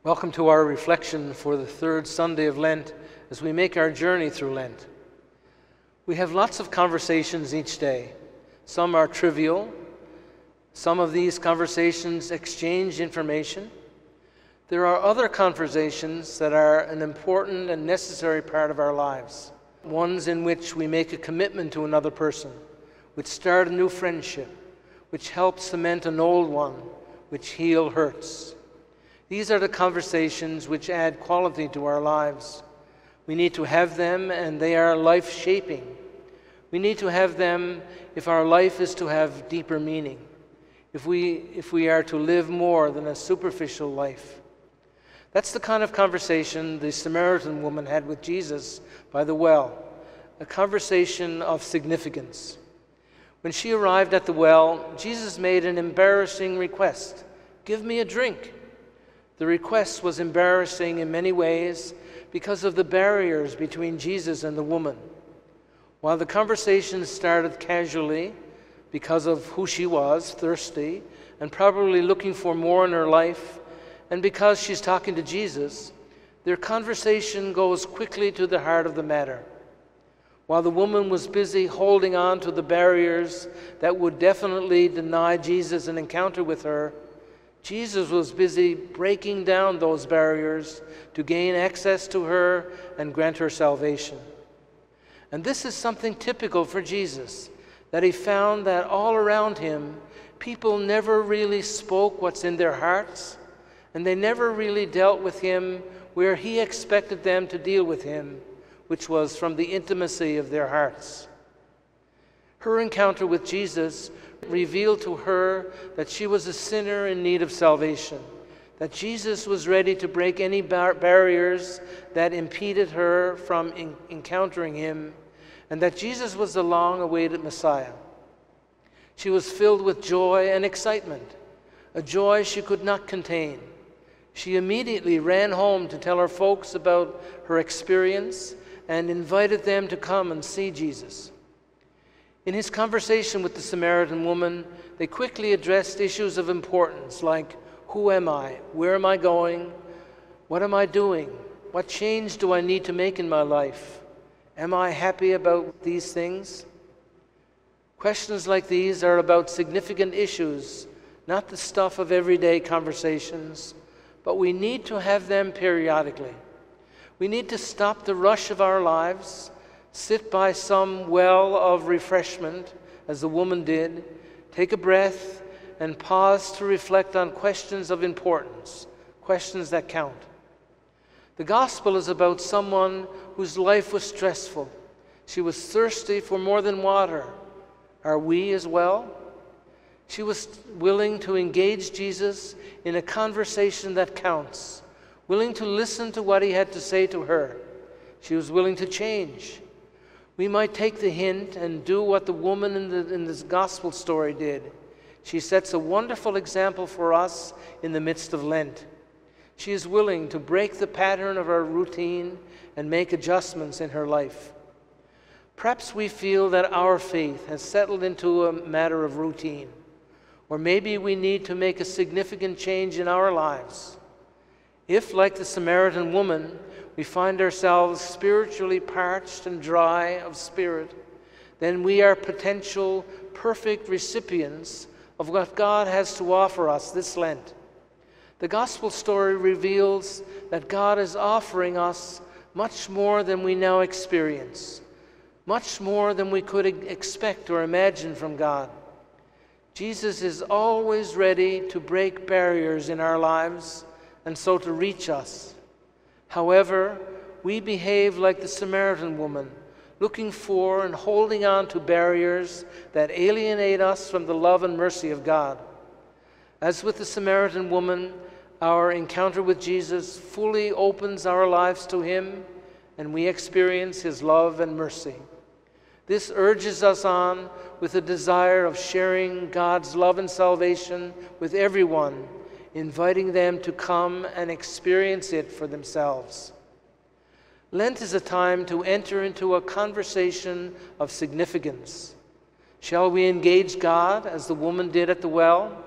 Welcome to our reflection for the third Sunday of Lent as we make our journey through Lent. We have lots of conversations each day. Some are trivial. Some of these conversations exchange information. There are other conversations that are an important and necessary part of our lives. Ones in which we make a commitment to another person, which start a new friendship, which help cement an old one, which heal hurts. These are the conversations which add quality to our lives. We need to have them, and they are life-shaping. We need to have them if our life is to have deeper meaning, if we are to live more than a superficial life. That's the kind of conversation the Samaritan woman had with Jesus by the well, a conversation of significance. When she arrived at the well, Jesus made an embarrassing request: "Give me a drink." The request was embarrassing in many ways because of the barriers between Jesus and the woman. While the conversation started casually because of who she was, thirsty, and probably looking for more in her life, and because she's talking to Jesus, their conversation goes quickly to the heart of the matter. While the woman was busy holding on to the barriers that would definitely deny Jesus an encounter with her, Jesus was busy breaking down those barriers to gain access to her and grant her salvation. And this is something typical for Jesus, that he found that all around him, people never really spoke what's in their hearts, and they never really dealt with him where he expected them to deal with him, which was from the intimacy of their hearts. Her encounter with Jesus revealed to her that she was a sinner in need of salvation, that Jesus was ready to break any barriers that impeded her from encountering him, and that Jesus was the long-awaited Messiah. She was filled with joy and excitement, a joy she could not contain. She immediately ran home to tell her folks about her experience and invited them to come and see Jesus. In his conversation with the Samaritan woman, they quickly addressed issues of importance like, who am I? Where am I going? What am I doing? What change do I need to make in my life? Am I happy about these things? Questions like these are about significant issues, not the stuff of everyday conversations, but we need to have them periodically. We need to stop the rush of our lives, sit by some well of refreshment, as the woman did, take a breath, and pause to reflect on questions of importance, questions that count. The gospel is about someone whose life was stressful. She was thirsty for more than water. Are we as well? She was willing to engage Jesus in a conversation that counts, willing to listen to what he had to say to her. She was willing to change. We might take the hint and do what the woman in this gospel story did. She sets a wonderful example for us in the midst of Lent. She is willing to break the pattern of her routine and make adjustments in her life. Perhaps we feel that our faith has settled into a matter of routine, or maybe we need to make a significant change in our lives. If, like the Samaritan woman, we find ourselves spiritually parched and dry of spirit, then we are potential perfect recipients of what God has to offer us this Lent. The gospel story reveals that God is offering us much more than we now experience, much more than we could expect or imagine from God. Jesus is always ready to break barriers in our lives and so to reach us. However, we behave like the Samaritan woman, looking for and holding on to barriers that alienate us from the love and mercy of God. As with the Samaritan woman, our encounter with Jesus fully opens our lives to him, and we experience his love and mercy. This urges us on with a desire of sharing God's love and salvation with everyone, inviting them to come and experience it for themselves. Lent is a time to enter into a conversation of significance. Shall we engage God as the woman did at the well?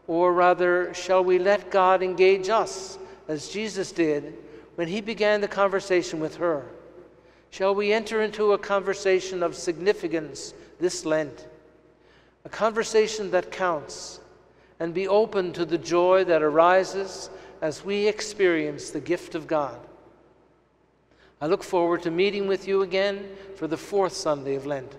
Or rather, shall we let God engage us as Jesus did when he began the conversation with her? Shall we enter into a conversation of significance this Lent, a conversation that counts, and be open to the joy that arises as we experience the gift of God? I look forward to meeting with you again for the fourth Sunday of Lent.